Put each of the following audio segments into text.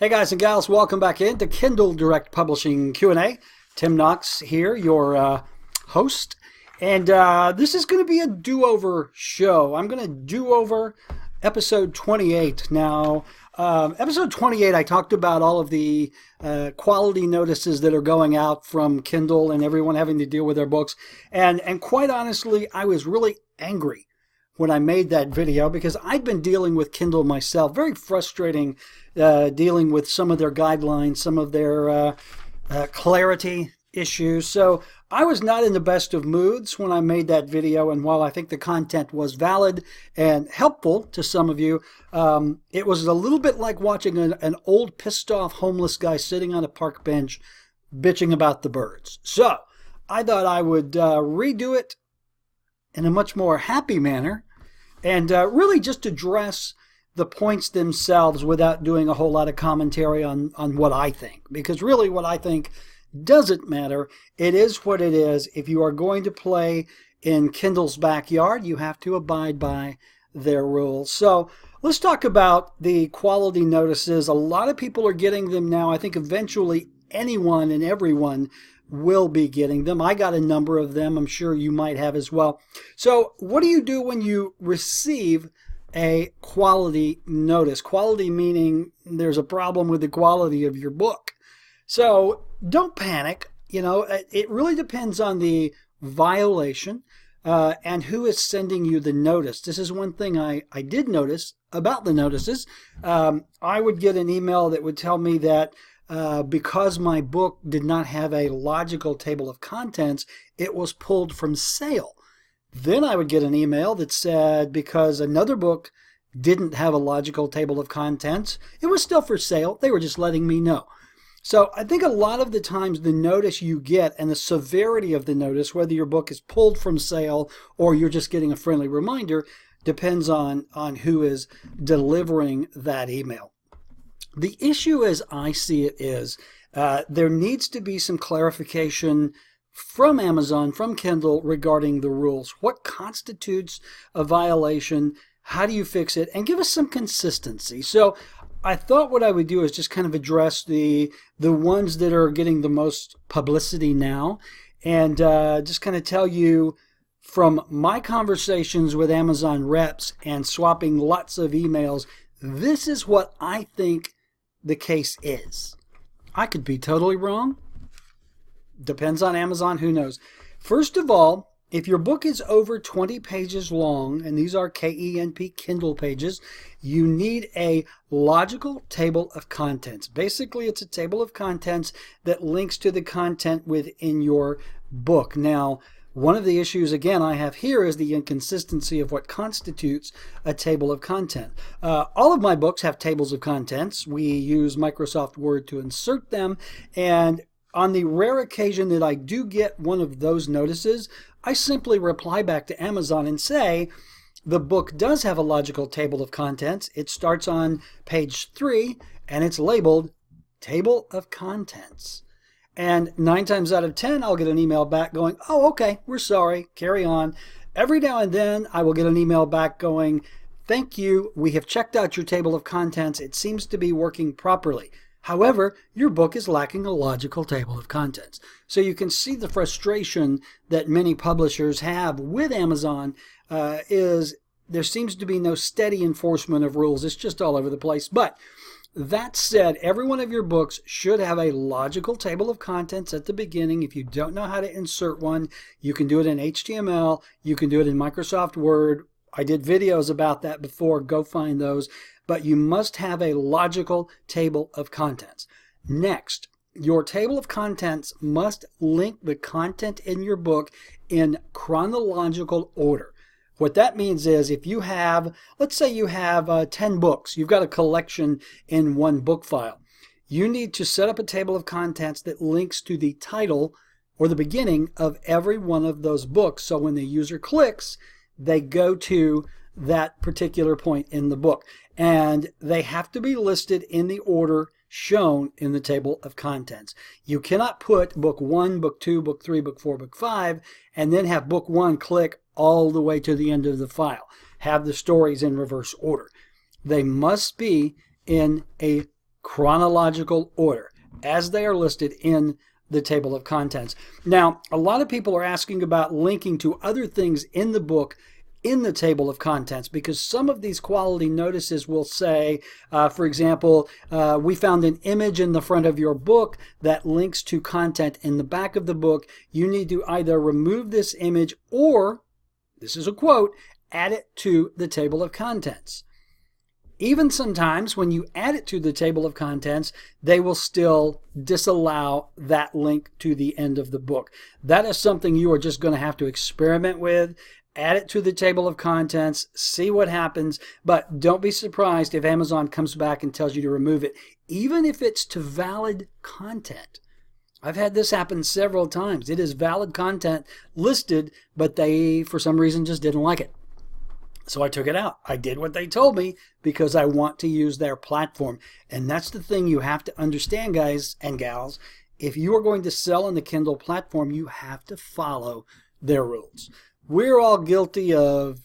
Hey guys and gals, welcome back into Kindle Direct Publishing Q&A. Tim Knox here, your host. And this is going to be a do-over show. I'm going to do over episode 28. Now, episode 28, I talked about all of the quality notices that are going out from Kindle and everyone having to deal with their books. And quite honestly, I was really angry when I made that video because I'd been dealing with Kindle myself. Very frustrating dealing with some of their guidelines, some of their clarity issues. So I was not in the best of moods when I made that video, and while I think the content was valid and helpful to some of you, it was a little bit like watching an old pissed off homeless guy sitting on a park bench bitching about the birds. So I thought I would redo it in a much more happy manner and really just address the points themselves without doing a whole lot of commentary on what I think. Because really what I think doesn't matter. It is what it is. If you are going to play in Kindle's backyard, you have to abide by their rules. So let's talk about the quality notices. A lot of people are getting them now. I think eventually anyone and everyone will be getting them. I got a number of them. I'm sure you might have as well. So what do you do when you receive a quality notice? Quality meaning there's a problem with the quality of your book. So don't panic. You know, it really depends on the violation and who is sending you the notice. This is one thing I did notice about the notices. I would get an email that would tell me that because my book did not have a logical table of contents, it was pulled from sale. Then I would get an email that said because another book didn't have a logical table of contents, it was still for sale. They were just letting me know. So I think a lot of the times the notice you get and the severity of the notice, whether your book is pulled from sale or you're just getting a friendly reminder, depends on who is delivering that email. The issue as I see it is there needs to be some clarification from Amazon, from Kindle, regarding the rules. What constitutes a violation? How do you fix it? And give us some consistency. So I thought what I would do is just kind of address the ones that are getting the most publicity now and just kind of tell you from my conversations with Amazon reps and swapping lots of emails, this is what I think the case is. I could be totally wrong. Depends on Amazon, who knows. First of all, if your book is over 20 pages long, and these are KENP Kindle pages, you need a logical table of contents. Basically, it's a table of contents that links to the content within your book. Now, one of the issues, again, I have here is the inconsistency of what constitutes a table of content. All of my books have tables of contents. We use Microsoft Word to insert them, and on the rare occasion that I do get one of those notices, I simply reply back to Amazon and say, the book does have a logical table of contents. It starts on page 3 and it's labeled Table of Contents. And 9 times out of 10, I'll get an email back going, oh, okay, we're sorry, carry on. Every now and then, I will get an email back going, thank you, we have checked out your table of contents. It seems to be working properly. However, your book is lacking a logical table of contents. So you can see the frustration that many publishers have with Amazon is there seems to be no steady enforcement of rules. It's just all over the place. But that said, every one of your books should have a logical table of contents at the beginning. If you don't know how to insert one, you can do it in HTML. You can do it in Microsoft Word. I did videos about that before. Go find those. But you must have a logical table of contents. Next, your table of contents must link the content in your book in chronological order. What that means is if you have, let's say you have 10 books, you've got a collection in one book file. You need to set up a table of contents that links to the title or the beginning of every one of those books. So when the user clicks, they go to that particular point in the book. And they have to be listed in the order shown in the table of contents. You cannot put book 1, book 2, book 3, book 4, book 5, and then have book 1 click all the way to the end of the file. Have the stories in reverse order. They must be in a chronological order as they are listed in the table of contents. Now, a lot of people are asking about linking to other things in the book in the table of contents, because some of these quality notices will say, for example, we found an image in the front of your book that links to content in the back of the book. You need to either remove this image or, this is a quote, add it to the table of contents. Even sometimes when you add it to the table of contents, they will still disallow that link to the end of the book. That is something you are just going to have to experiment with. Add it to the table of contents, see what happens, but don't be surprised if Amazon comes back and tells you to remove it, even if it's to valid content. I've had this happen several times. It is valid content listed, but they, for some reason, just didn't like it. So I took it out. I did what they told me because I want to use their platform. And that's the thing you have to understand, guys and gals. If you are going to sell on the Kindle platform, you have to follow their rules. We're all guilty of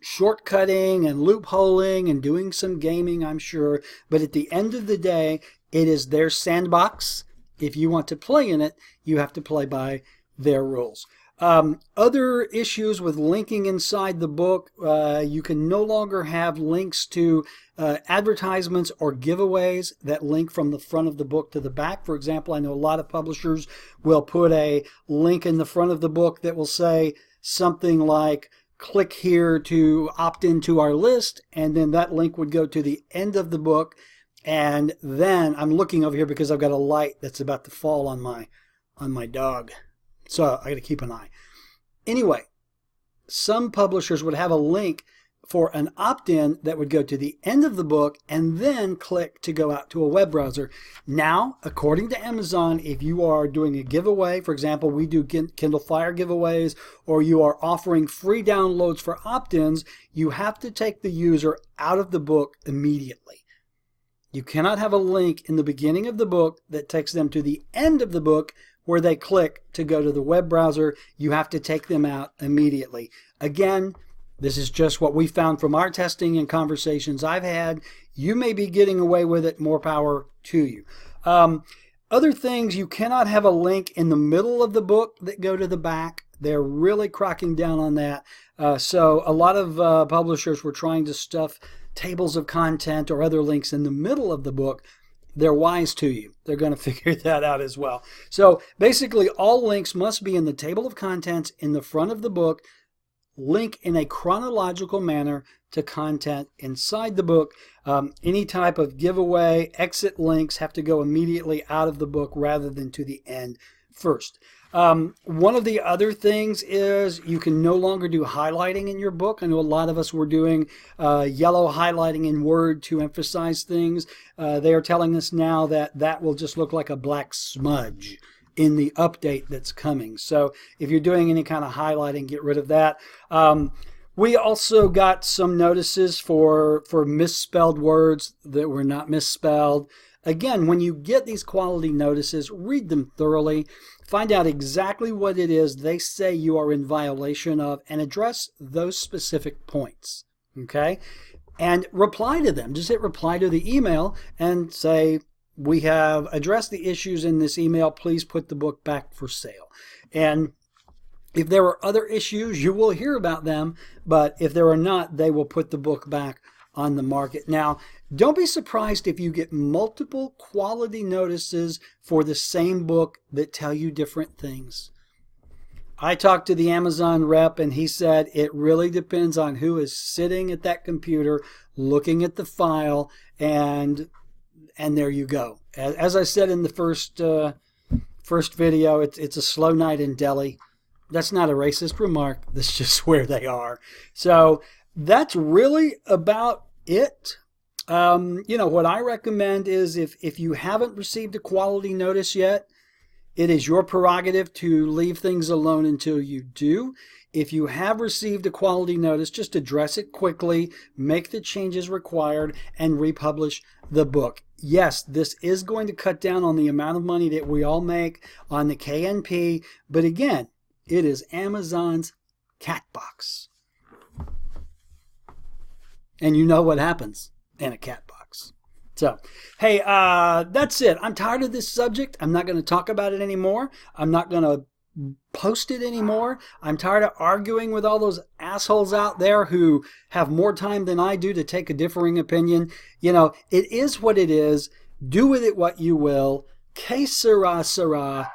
shortcutting and loopholing and doing some gaming, I'm sure. But at the end of the day, it is their sandbox. If you want to play in it, you have to play by their rules. Other issues with linking inside the book, you can no longer have links to advertisements or giveaways that link from the front of the book to the back. For example, I know a lot of publishers will put a link in the front of the book that will say something like, click here to opt into our list, and then that link would go to the end of the book. And then I'm looking over here because I've got a light that's about to fall on my dog. So I got to keep an eye. Anyway, some publishers would have a link for an opt-in that would go to the end of the book and then click to go out to a web browser. Now, according to Amazon, if you are doing a giveaway, for example, we do Kindle Fire giveaways, or you are offering free downloads for opt-ins, you have to take the user out of the book immediately. You cannot have a link in the beginning of the book that takes them to the end of the book where they click to go to the web browser. You have to take them out immediately. Again, this is just what we found from our testing and conversations I've had. You may be getting away with it. More power to you. Other things, you cannot have a link in the middle of the book that go to the back. They're really cracking down on that. So a lot of publishers were trying to stuff tables of content or other links in the middle of the book. They're wise to you. They're going to figure that out as well. So basically, all links must be in the table of contents in the front of the book, link in a chronological manner to content inside the book. Any type of giveaway, exit links have to go immediately out of the book rather than to the end first. One of the other things is you can no longer do highlighting in your book. I know a lot of us were doing yellow highlighting in Word to emphasize things. They are telling us now that that will just look like a black smudge in the update that's coming. So if you're doing any kind of highlighting, get rid of that. We also got some notices for misspelled words that were not misspelled. Again, when you get these quality notices, read them thoroughly. Find out exactly what it is they say you are in violation of and address those specific points. Okay? And reply to them. Just hit reply to the email and say, we have addressed the issues in this email. Please put the book back for sale. And if there are other issues, you will hear about them. But if there are not, they will put the book back on the market. Now, don't be surprised if you get multiple quality notices for the same book that tell you different things. I talked to the Amazon rep and he said it really depends on who is sitting at that computer looking at the file, and there you go. As I said in the first video, it's a slow night in Delhi. That's not a racist remark. That's just where they are. So that's really about it. What I recommend is if you haven't received a quality notice yet, it is your prerogative to leave things alone until you do. If you have received a quality notice, just address it quickly, make the changes required, and republish the book. Yes, this is going to cut down on the amount of money that we all make on the KNP, but again, it is Amazon's cat box. And you know what happens in a cat box. So, hey, that's it. I'm tired of this subject. I'm not going to talk about it anymore. I'm not going to post it anymore. I'm tired of arguing with all those assholes out there who have more time than I do to take a differing opinion. You know, it is what it is. Do with it what you will. Que sera, sera.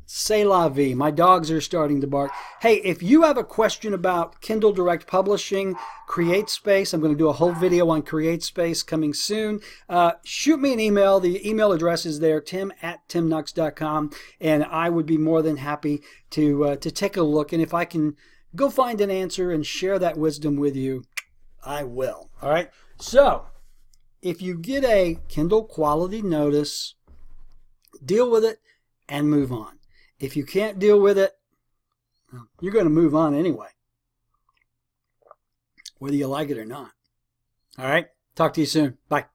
C'est la vie. My dogs are starting to bark. Hey, if you have a question about Kindle Direct Publishing, CreateSpace, I'm going to do a whole video on CreateSpace coming soon. Shoot me an email. The email address is there, tim@timknox.com, and I would be more than happy to take a look. And if I can go find an answer and share that wisdom with you, I will. All right? So, if you get a Kindle quality notice, deal with it and move on. If you can't deal with it, you're going to move on anyway, whether you like it or not. All right? Talk to you soon. Bye.